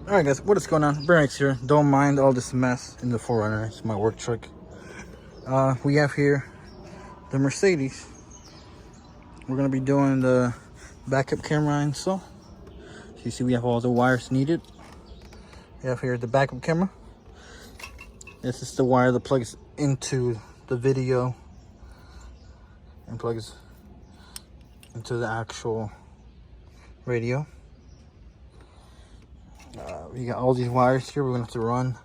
Alright guys, what is going on? Brinix here. Don't mind all this mess in the 4Runner. It's my work truck. We have here the Mercedes. We're going to be doing the backup camera install. So you see we have all the wires needed. We have here the backup camera. This is the wire that plugs into the video and plugs into the actual radio. We got all these wires here we're gonna have to run.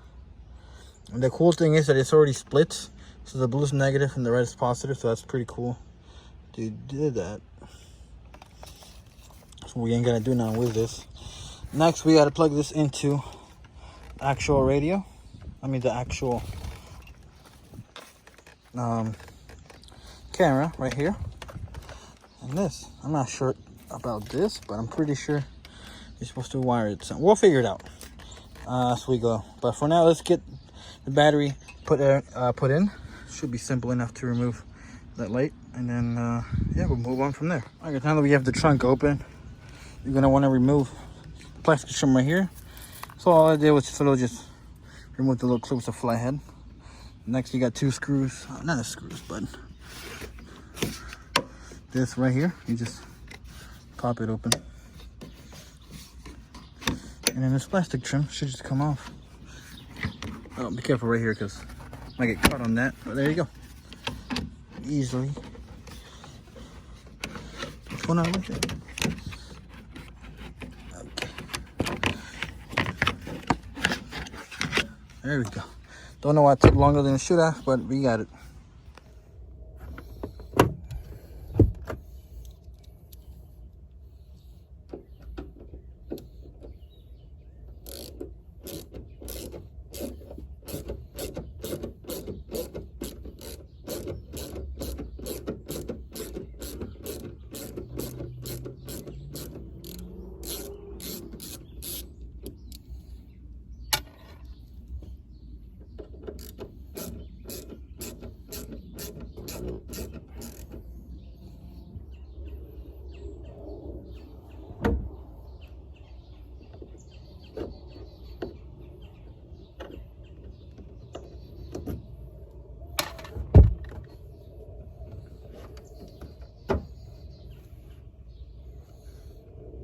And the cool thing is that it's already split, so the blue is negative and the red is positive, so that's pretty cool. Dude did that. So we ain't gonna do nothing with this. Next we gotta plug this into actual radio. I mean the actual camera right here. And this, I'm not sure about this, but I'm pretty sure you're supposed to wire it. So we'll figure it out as we go. But for now, let's get the battery put in. Should be simple enough to remove that light, and then yeah, we'll move on from there. All right, now that we have the trunk open, you're gonna want to remove the plastic trim right here. So all I did was just remove the little clips of flathead. Next, you got two screws, not the screws, but this right here. You just pop it open. And then this plastic trim should just come off. Oh, be careful right here because I might get caught on that. But there you go. Easily. What's going on with it? Okay. There we go. Don't know why it took longer than it should have, but we got it.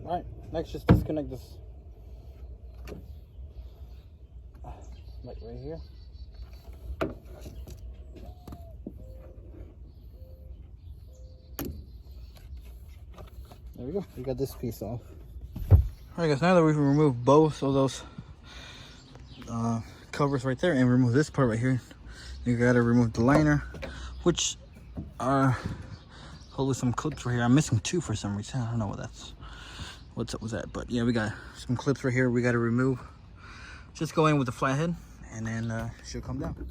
Alright, next just disconnect this light right here. There we go, we got this piece off. Alright guys, now that we've removed both of those covers right there and remove this part right here, you gotta remove the liner, which are hopefully some clips right here. I'm missing two for some reason. I don't know what's up with that, but yeah, we got some clips right here we got to remove. Just go in with the flathead and then she'll come down.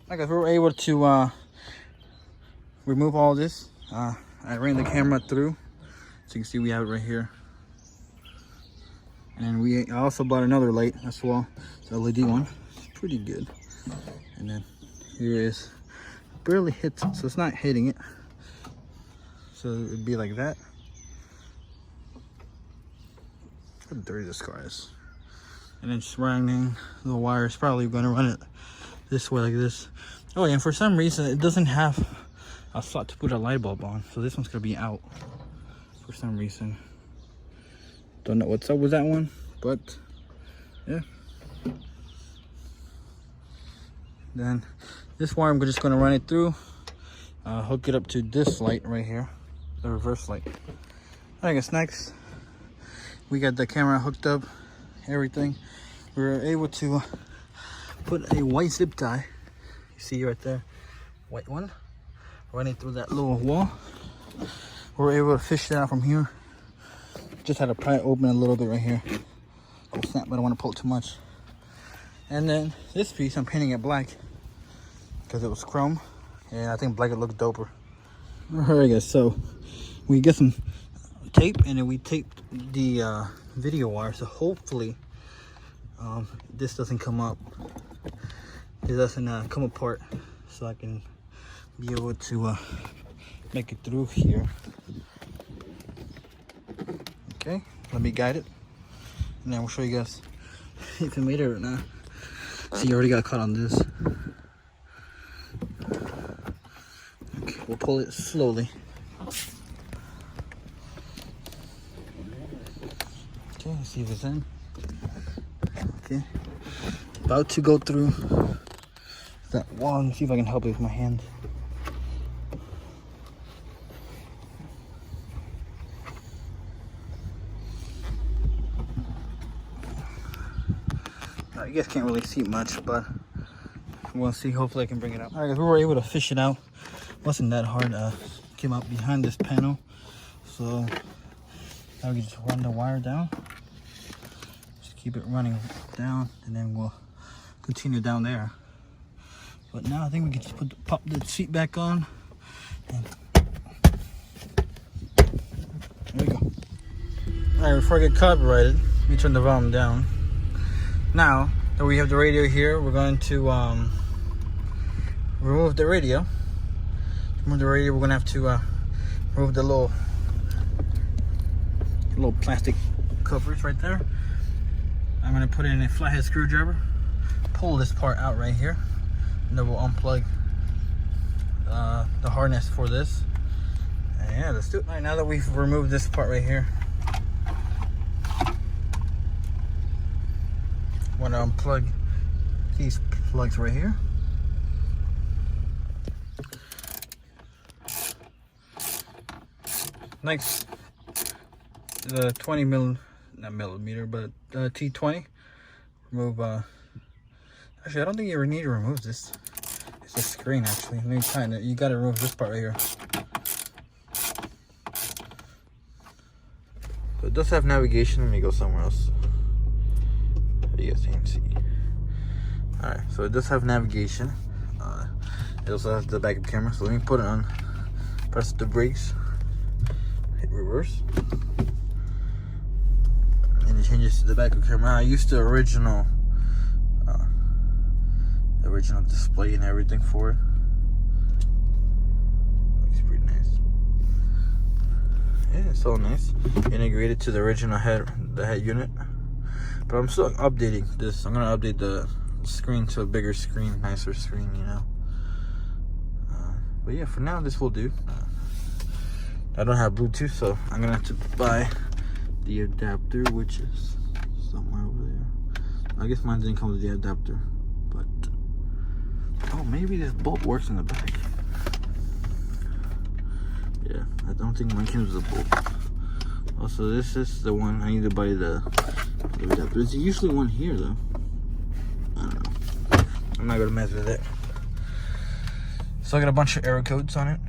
Like we were able to remove all this. I ran the camera through, so you can see we have it right here. And I also bought another light as well, the LED one. It's pretty good. And then here is barely hits it, so it's not hitting it. So it'd be like that. Look how dirty this car is. And then just running the wires, probably going to run it this way like this. Oh yeah, and for some reason it doesn't have a slot to put a light bulb on, so this one's gonna be out for some reason. Don't know what's up with that one, but yeah. Then this wire I'm just gonna run it through, hook it up to this light right here, the reverse light. I guess next we got the camera hooked up, everything. We were able to put a white zip tie, you see right there, white one, running through that little wall. We were able to fish it out from here. Just had to pry it open a little bit right here. Oh snap, but I don't want to pull it too much. And then this piece, I'm painting it black because it was chrome, and I think black would look doper. Alright guys, so we get some tape, and then we taped the video wire, so hopefully this doesn't come up. It doesn't come apart, so I can be able to make it through here. Okay, let me guide it, and then we'll show you guys if it made it or not. See, you already got caught on this. Okay, we'll pull it slowly. Okay, let's see if it's in. Okay, about to go through that wall. Let me see if I can help it with my hand. You guys can't really see much, but we'll see. Hopefully I can bring it out. All right guys, we were able to fish it out. Wasn't that hard. Came out behind this panel, so now we can just run the wire down. Just keep it running down, and then we'll continue down there. But now I think we can just pop the seat back on, and there we go. All right, before I get copyrighted, let me turn the volume down. Now that we have the radio here, we're going to remove the radio. Remove the radio. We're gonna have to remove the little plastic covers right there. I'm gonna put in a flathead screwdriver, pull this part out right here, and then we'll unplug the harness for this. And yeah, let's do it. All right, now that we've removed this part right here, I want to unplug these plugs right here. Next, the 20 not millimeter, but T20. Remove. Actually, I don't think you ever need to remove this. It's a screen actually. Let me tighten it. You got to remove this part right here. So it does have navigation. Let me go somewhere else. You guys can see. Alright, so it does have navigation. It also has the backup camera. So let me put it on. Press the brakes. Hit reverse. And it changes to the backup camera. I used the original display and everything for it. Looks pretty nice. Yeah, it's all nice. Integrated to the original head unit. But I'm still updating this. I'm gonna update the screen to a bigger screen, nicer screen, you know. But yeah, for now this will do. I don't have Bluetooth, so I'm gonna have to buy the adapter, which is somewhere over there. I guess mine didn't come with the adapter, but oh, maybe this bolt works in the back. Yeah, I don't think mine comes with a bolt. Also, this is the one I need to buy the adapter. There's usually one here though. I don't know. I'm not gonna mess with it. So I got a bunch of error codes on it.